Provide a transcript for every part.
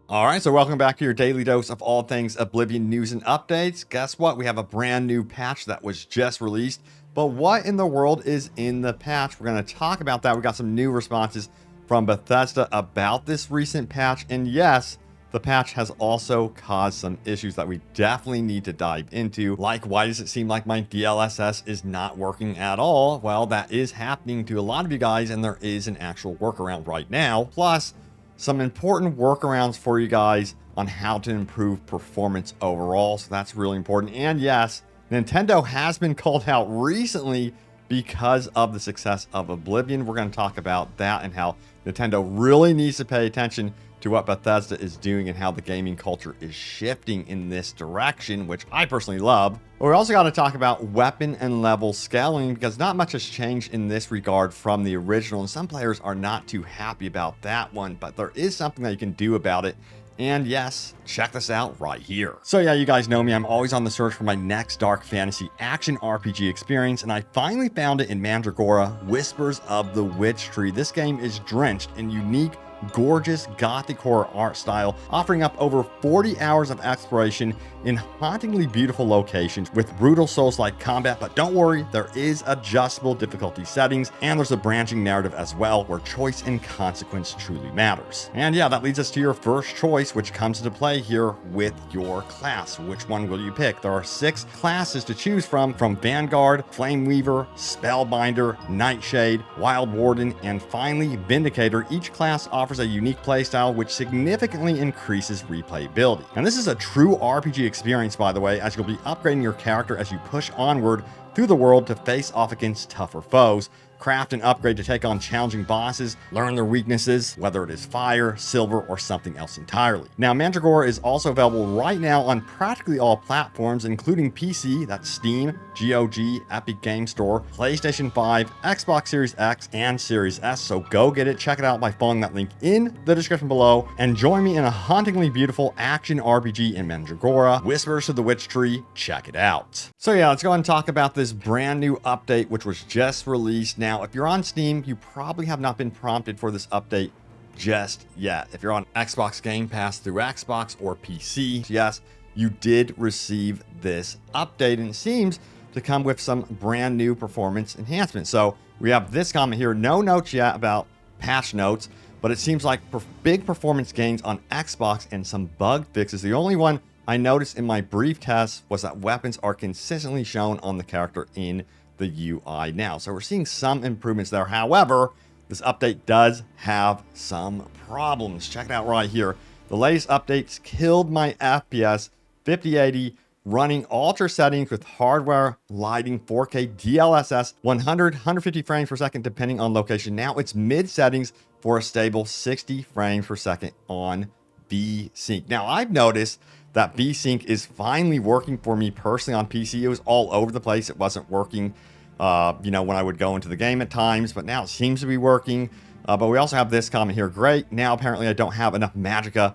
All right, so welcome back to your daily dose of all things Oblivion news and updates. Guess what? We have a brand new patch that was just released. But what in the world is in the patch? We're going to talk about that. We got some new responses from Bethesda about this recent patch. And yes, the patch has also caused some issues that we definitely need to dive into. Like, why does it seem like my DLSS is not working at all? Well, that is happening to a lot of you guys, and there is an actual workaround right now. Plus, some important workarounds for you guys on how to improve performance overall. So that's really important. And yes, Nintendo has been called out recently because of the success of Oblivion. We're going to talk about that and how Nintendo really needs to pay attention to what Bethesda is doing and how the gaming culture is shifting in this direction, which I personally love. But we also got to talk about weapon and level scaling because not much has changed in this regard from the original, and some players are not too happy about that one, but there is something that you can do about it. And yes, check this out right here. So yeah, you guys know me. I'm always on the search for my next dark fantasy action RPG experience, and I finally found it in Mandragora, Whispers of the Witch Tree. This game is drenched in unique, gorgeous gothic horror art style, offering up over 40 hours of exploration in hauntingly beautiful locations with brutal Souls-like combat. But don't worry, there is adjustable difficulty settings, and there's a branching narrative as well where choice and consequence truly matters. And yeah, that leads us to your first choice, which comes into play here with your class. Which one will you pick? There are 6 classes to choose from Vanguard, Flame Weaver, Spellbinder, Nightshade, Wild Warden, and finally Vindicator. Each class offers a unique playstyle which significantly increases replayability. And this is a true RPG experience, by the way, as you'll be upgrading your character as you push onward through the world to face off against tougher foes, craft and upgrade to take on challenging bosses, learn their weaknesses, whether it is fire, silver, or something else entirely. Now, Mandragora is also available right now on practically all platforms, including PC, that's Steam, GOG, Epic Game Store, PlayStation 5, Xbox Series X, and Series S, so go get it. Check it out by following that link in the description below, and join me in a hauntingly beautiful action RPG in Mandragora, Whispers of the Witch Tree. Check it out. So yeah, let's go ahead and talk about this brand new update, which was just released. Now, if you're on Steam, you probably have not been prompted for this update just yet. If you're on Xbox Game Pass through Xbox or PC, yes, you did receive this update, and it seems to come with some brand new performance enhancements. So we have this comment here, no notes yet about patch notes, but it seems like big performance gains on Xbox and some bug fixes. The only one I noticed in my brief test was that weapons are consistently shown on the character in the UI now. So we're seeing some improvements there. However, this update does have some problems. Check it out right here. The latest updates killed my FPS 5080 running ultra settings with hardware lighting 4K DLSS 150 frames per second depending on location. Now it's mid settings for a stable 60 frames per second on VSync. Now I've noticed that VSync is finally working for me personally on PC. It was all over the place. It wasn't working, when I would go into the game at times, but now it seems to be working. But we also have this comment here. Great. Now apparently I don't have enough magicka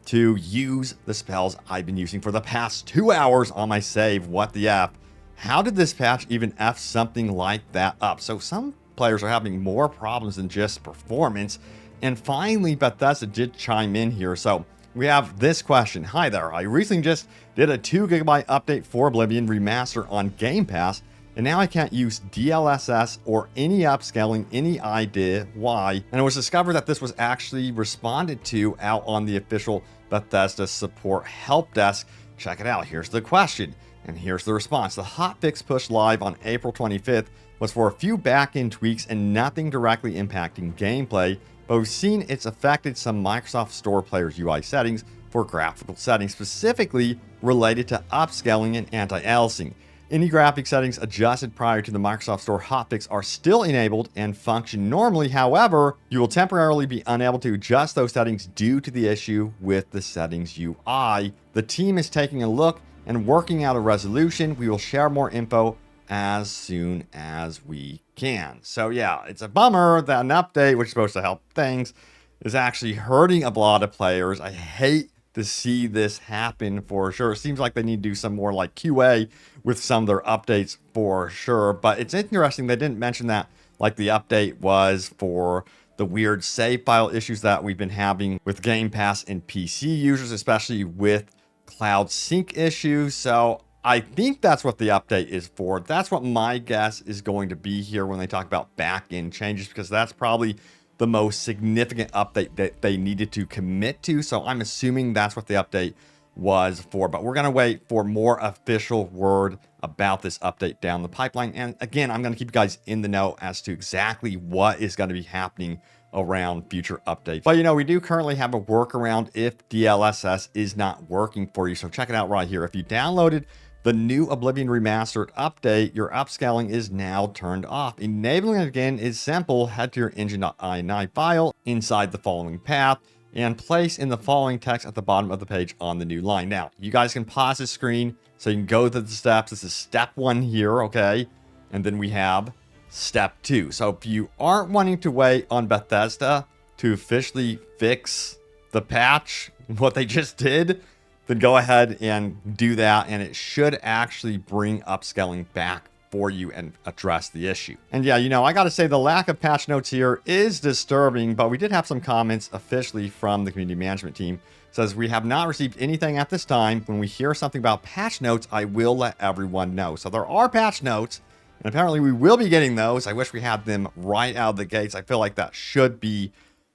to use the spells I've been using for the past 2 hours on my save. What the F? How did this patch even F something like that up? So some players are having more problems than just performance. And finally, Bethesda did chime in here. So we have this question. Hi there. I recently just did a 2 GB update for Oblivion Remastered on Game Pass, and now I can't use DLSS or any upscaling. Any idea why? And it was discovered that this was actually responded to out on the official Bethesda support help desk. Check it out. Here's the question, and here's the response. The hotfix pushed live on April 25th was for a few back-end tweaks and nothing directly impacting gameplay, but we've seen it's affected some Microsoft Store players' UI settings for graphical settings, specifically related to upscaling and anti-aliasing. Any graphic settings adjusted prior to the Microsoft Store hotfix are still enabled and function normally. However, you will temporarily be unable to adjust those settings due to the issue with the settings UI. The team is taking a look and working out a resolution. We will share more info as soon as we can. So yeah, it's a bummer that an update, which is supposed to help things, is actually hurting a lot of players. I hate to see this happen for sure. It seems like they need to do some more like QA with some of their updates for sure. But it's interesting they didn't mention that like the update was for the weird save file issues that we've been having with Game Pass and PC users, especially with cloud sync issues. So I think that's what the update is for. That's what my guess is going to be here when they talk about back-end changes, because that's probably the most significant update that they needed to commit to. So I'm assuming that's what the update was for, but we're going to wait for more official word about this update down the pipeline. And again, I'm going to keep you guys in the know as to exactly what is going to be happening around future updates. But we do currently have a workaround if DLSS is not working for you. So check it out right here. If you downloaded the new Oblivion Remastered update, your upscaling is now turned off. Enabling it again is simple. Head to your engine.ini file inside the following path and place in the following text at the bottom of the page on the new line. Now, you guys can pause the screen so you can go through the steps. This is step 1 here, okay? And then we have step 2. So if you aren't wanting to wait on Bethesda to officially fix the patch, what they just did, then go ahead and do that, and it should actually bring upscaling back for you and address the issue. And yeah, I gotta say the lack of patch notes here is disturbing, but we did have some comments officially from the community management team. It says, we have not received anything at this time. When we hear something about patch notes, I will let everyone know. So there are patch notes, and apparently we will be getting those. I wish we had them right out of the gates. I feel like that should be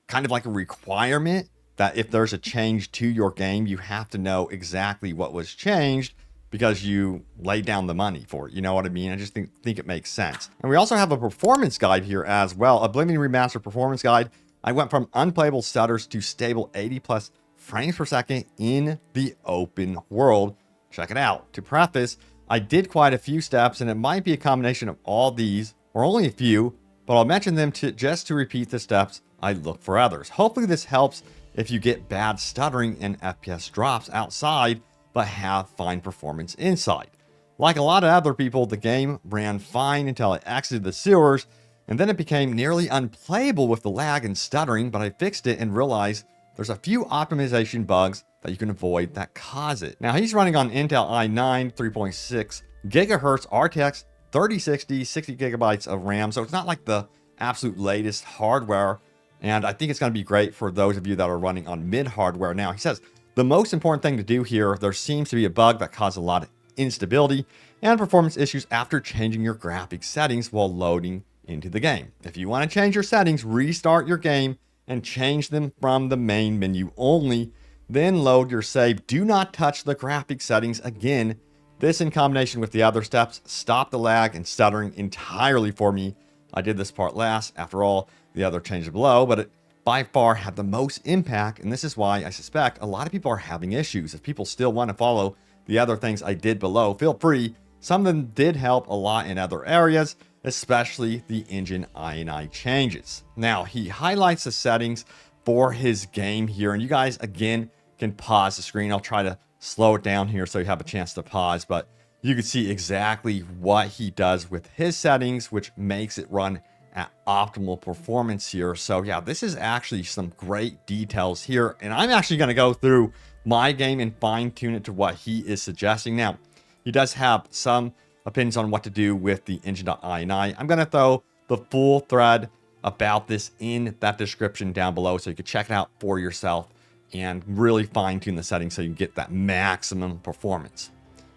kind of like a requirement, that if there's a change to your game, you have to know exactly what was changed because you laid down the money for it. You know what I mean? I just think it makes sense. And we also have a performance guide here as well. Oblivion Remastered performance guide. I went from unplayable stutters to stable 80 plus frames per second in the open world. Check it out. To preface, I did quite a few steps, and it might be a combination of all these or only a few, but I'll mention them just to repeat the steps I look for others. Hopefully this helps if you get bad stuttering and FPS drops outside, but have fine performance inside. Like a lot of other people, the game ran fine until I exited the sewers, and then it became nearly unplayable with the lag and stuttering, but I fixed it and realized there's a few optimization bugs that you can avoid that cause it. Now, he's running on Intel i9 3.6 gigahertz RTX 3060, 60 gigabytes of RAM, so it's not like the absolute latest hardware. And I think it's going to be great for those of you that are running on mid hardware. Now, he says, the most important thing to do here, there seems to be a bug that caused a lot of instability and performance issues after changing your graphics settings while loading into the game. If you want to change your settings, restart your game and change them from the main menu only, then load your save. Do not touch the graphics settings again. This, in combination with the other steps, stopped the lag and stuttering entirely for me. I did this part last. After all, the other changes below, but it by far had the most impact, and this is why I suspect a lot of people are having issues. If people still want to follow the other things I did below, feel free. Some of them did help a lot in other areas, especially the engine INI changes. Now, he highlights the settings for his game here, and you guys, again, can pause the screen. I'll try to slow it down here so you have a chance to pause, but you can see exactly what he does with his settings, which makes it run at optimal performance here. So yeah, this is actually some great details here, and I'm actually going to go through my game and fine tune it to what he is suggesting. Now, he does have some opinions on what to do with the engine.ini. I'm going to throw the full thread about this in that description down below so you can check it out for yourself and really fine tune the settings so you can get that maximum performance.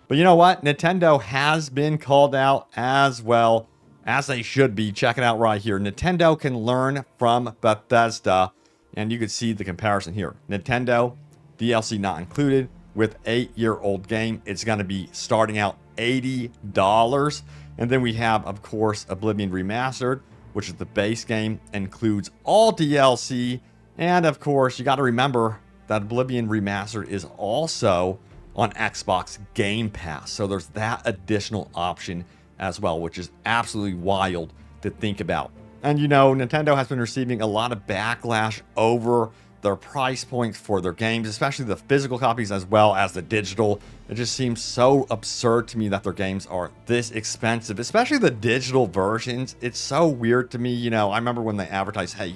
But you know what? Nintendo has been called out as well, as they should be. Check it out right here. Nintendo can learn from Bethesda, and you can see the comparison here. Nintendo, DLC not included, with 8-year-old game. It's going to be starting out $80. And then we have, of course, Oblivion Remastered, which is the base game, includes all DLC. And of course, you got to remember that Oblivion Remastered is also on Xbox Game Pass. So there's that additional option as well, which is absolutely wild to think about. And Nintendo has been receiving a lot of backlash over their price points for their games, especially the physical copies as well as the digital. It just seems so absurd to me that their games are this expensive, especially the digital versions. It's so weird to me. I remember when they advertised, hey,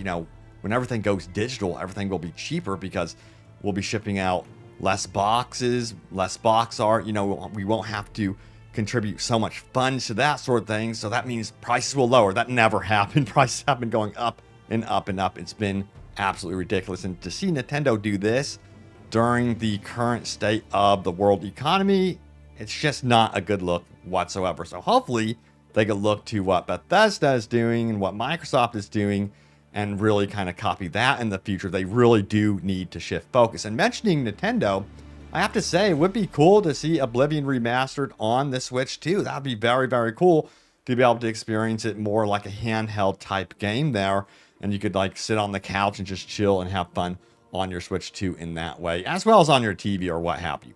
when everything goes digital, everything will be cheaper because we'll be shipping out less boxes, less box art. We won't have to contribute so much funds to that sort of thing. So that means prices will lower. That never happened. Prices have been going up and up and up. It's been absolutely ridiculous. And to see Nintendo do this during the current state of the world economy, it's just not a good look whatsoever. So hopefully they can look to what Bethesda is doing and what Microsoft is doing and really kind of copy that in the future. They really do need to shift focus. And mentioning Nintendo, I have to say, it would be cool to see Oblivion Remastered on the Switch too. That would be very, very cool to be able to experience it more like a handheld type game there. And you could like sit on the couch and just chill and have fun on your Switch 2 in that way, as well as on your TV or what have you.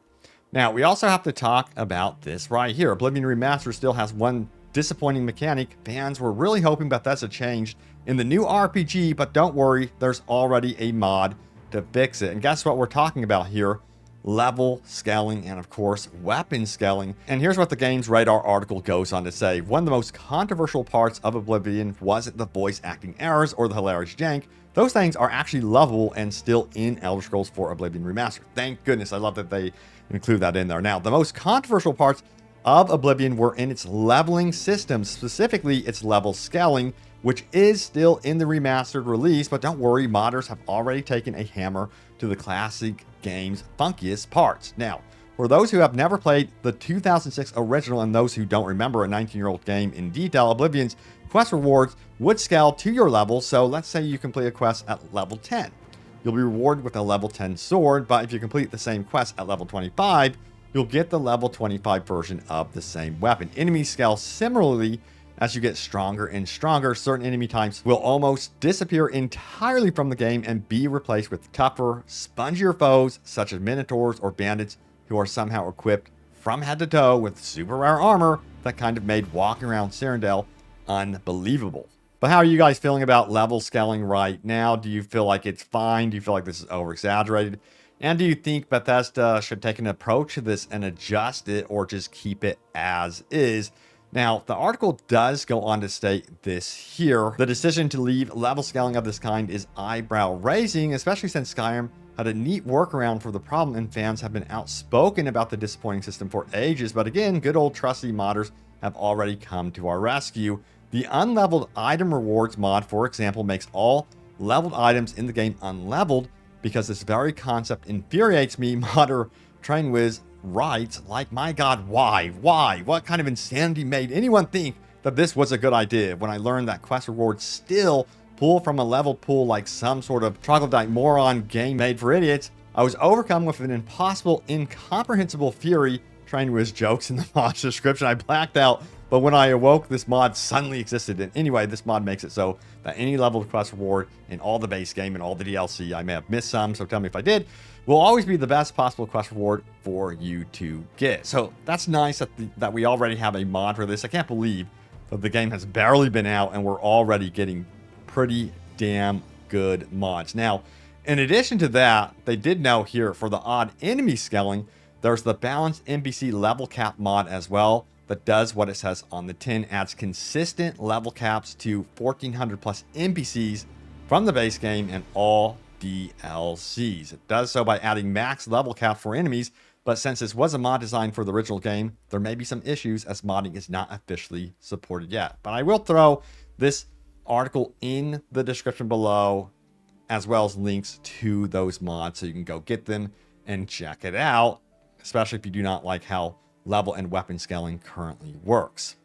Now, we also have to talk about this right here. Oblivion Remastered still has one disappointing mechanic fans were really hoping Bethesda changed in the new RPG, but don't worry, there's already a mod to fix it. And guess what we're talking about here? Level scaling and, of course, weapon scaling. And here's what the Games Radar article goes on to say. One of the most controversial parts of Oblivion wasn't the voice acting errors or the hilarious jank. Those things are actually lovable and still in Elder Scrolls 4 Oblivion Remastered. Thank goodness. I love that they include that in there. Now, the most controversial parts of Oblivion were in its leveling system, specifically its level scaling, which is still in the remastered release. But don't worry, modders have already taken a hammer to the classic game's funkiest parts. Now, for those who have never played the 2006 original and those who don't remember a 19-year-old game in detail, Oblivion's quest rewards would scale to your level. So let's say you complete a quest at level 10. You'll be rewarded with a level 10 sword, but if you complete the same quest at level 25, you'll get the level 25 version of the same weapon. Enemies scale similarly as you get stronger and stronger. Certain enemy types will almost disappear entirely from the game and be replaced with tougher, spongier foes such as minotaurs or bandits who are somehow equipped from head to toe with super rare armor that kind of made walking around Cyrodiil unbelievable. But how are you guys feeling about level scaling right now? Do you feel like it's fine? Do you feel like this is over-exaggerated? And do you think Bethesda should take an approach to this and adjust it or just keep it as is? Now, the article does go on to state this here. The decision to leave level scaling of this kind is eyebrow-raising, especially since Skyrim had a neat workaround for the problem and fans have been outspoken about the disappointing system for ages. But again, good old trusty modders have already come to our rescue. The unleveled item rewards mod, for example, makes all leveled items in the game unleveled because this very concept infuriates me. Modder TrainWiz writes, like, my God, why? What kind of insanity made anyone think that this was a good idea? When I learned that quest rewards still pull from a level pool like some sort of troglodyte moron game made for idiots, I was overcome with an impossible, incomprehensible fury. TrainWiz jokes in the mod's description. I blacked out, but when I awoke, this mod suddenly existed. And anyway, this mod makes it so that any level of quest reward in all the base game and all the DLC, I may have missed some, so tell me if I did, will always be the best possible quest reward for you to get. So that's nice that we already have a mod for this. I can't believe that the game has barely been out and we're already getting pretty damn good mods. Now, in addition to that, they did know here for the odd enemy scaling, there's the balanced NPC level cap mod as well that does what it says on the tin, adds consistent level caps to 1,400 plus NPCs from the base game and all DLCs. It does so by adding max level cap for enemies, but since this was a mod designed for the original game, there may be some issues as modding is not officially supported yet. But I will throw this article in the description below, as well as links to those mods so you can go get them and check it out, especially if you do not like how level and weapon scaling currently works.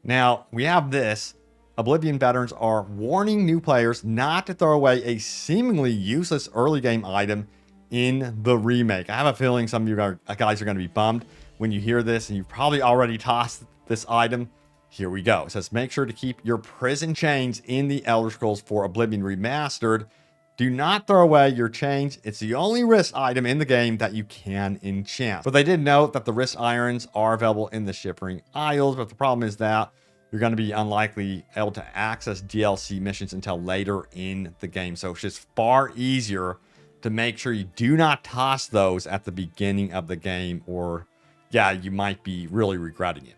Now, we have this. Oblivion veterans are warning new players not to throw away a seemingly useless early game item in the remake. I have a feeling some of you guys are going to be bummed when you hear this, and you've probably already tossed this item. Here we go. It says, make sure to keep your prison chains in the Elder Scrolls 4 Oblivion Remastered. Do not throw away your chains. It's the only wrist item in the game that you can enchant. But they did note that the wrist irons are available in the Shivering Isles, but the problem is that you're going to be unlikely able to access DLC missions until later in the game. So it's just far easier to make sure you do not toss those at the beginning of the game, or yeah, you might be really regretting it.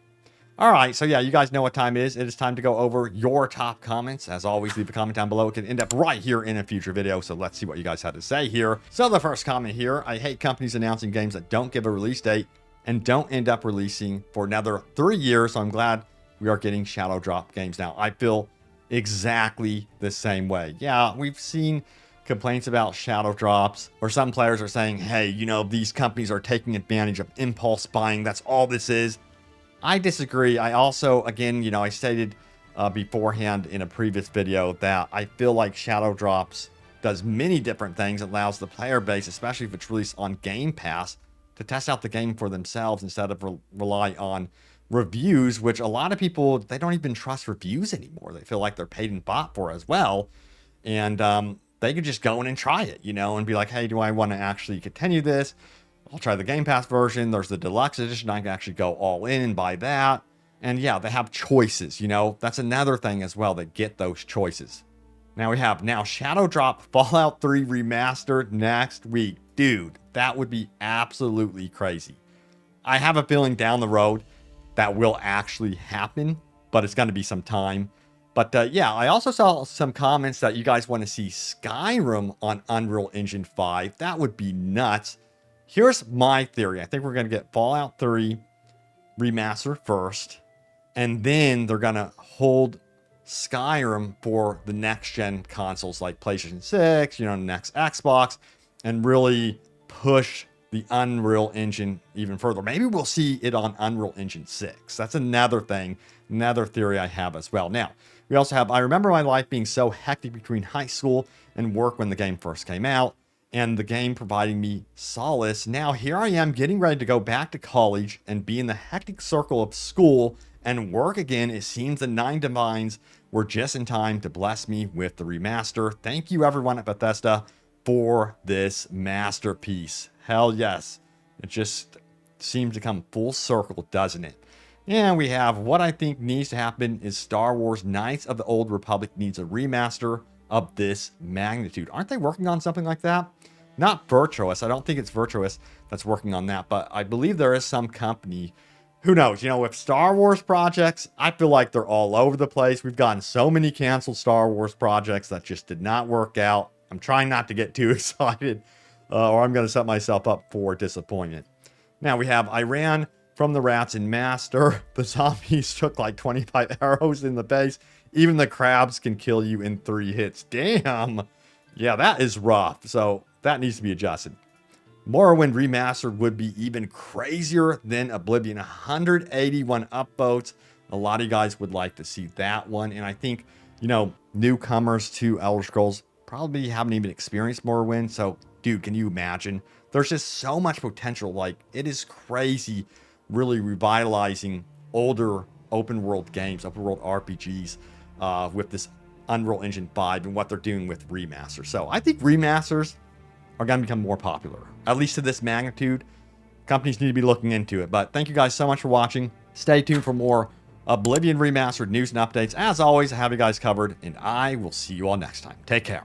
All right, so yeah, you guys know what time it is. It is time to go over your top comments. As always, leave a comment down below. It can end up right here in a future video, so let's see what you guys had to say here. So the first comment here, I hate companies announcing games that don't give a release date and don't end up releasing for another 3 years, so I'm glad we are getting shadow drop games now. I feel exactly the same way. Yeah, we've seen complaints about shadow drops, or some players are saying, hey, you know, these companies are taking advantage of impulse buying. That's all this is. I disagree. I also, again, you know, I stated beforehand in a previous video that I feel like shadow drops does many different things. It allows the player base, especially if it's released on Game Pass, to test out the game for themselves instead of rely on reviews, which a lot of people, they don't even trust reviews anymore. They feel like they're paid and bought for as well. And they could just go in and try it, you know, and be like, hey, do I want to actually continue this? I'll try the Game Pass version. There's the deluxe edition. I can actually go all in and buy that. And yeah, they have choices, you know. That's another thing as well. They get those choices. Now we have Shadow Drop Fallout 3 Remastered next week. Dude, that would be absolutely crazy. I have a feeling down the road that will actually happen, but it's going to be some time. But yeah, I also saw some comments that you guys want to see Skyrim on Unreal Engine 5. That would be nuts. Here's my theory. I think we're going to get Fallout 3 Remaster first, and then they're going to hold Skyrim for the next gen consoles like PlayStation 6, you know, next Xbox, and really push the Unreal Engine even further. Maybe we'll see it on Unreal Engine 6. That's another thing, another theory I have as well. Now, we also have, I remember my life being so hectic between high school and work when the game first came out, and the game providing me solace. Now, here I am getting ready to go back to college and be in the hectic circle of school and work again. It seems the 9 Divines were just in time to bless me with the remaster. Thank you, everyone at Bethesda, for this masterpiece. Hell yes. It just seems to come full circle, doesn't it? And we have what I think needs to happen is Star Wars Knights of the Old Republic needs a remaster of this magnitude. Aren't they working on something like that? Not Virtuous. I don't think it's Virtuous that's working on that, but I believe there is some company. Who knows? You know, with Star Wars projects, I feel like they're all over the place. We've gotten so many canceled Star Wars projects that just did not work out. I'm trying not to get too excited, or I'm going to set myself up for disappointment. Now we have Iran from the Rats in Master. The zombies took like 25 arrows in the base. Even the crabs can kill you in 3 hits. Damn. Yeah, that is rough. So that needs to be adjusted. Morrowind Remastered would be even crazier than Oblivion. 181 upvotes. A lot of you guys would like to see that one. And I think, you know, newcomers to Elder Scrolls probably haven't even experienced Morrowind. So, dude, can you imagine? There's just so much potential. Like, it is crazy really revitalizing older open world games, open world RPGs with this Unreal Engine 5 and what they're doing with remasters. So I think remasters are going to become more popular, at least to this magnitude. Companies need to be looking into it. But thank you guys so much for watching. Stay tuned for more Oblivion Remastered news and updates. As always, I have you guys covered, and I will see you all next time. Take care.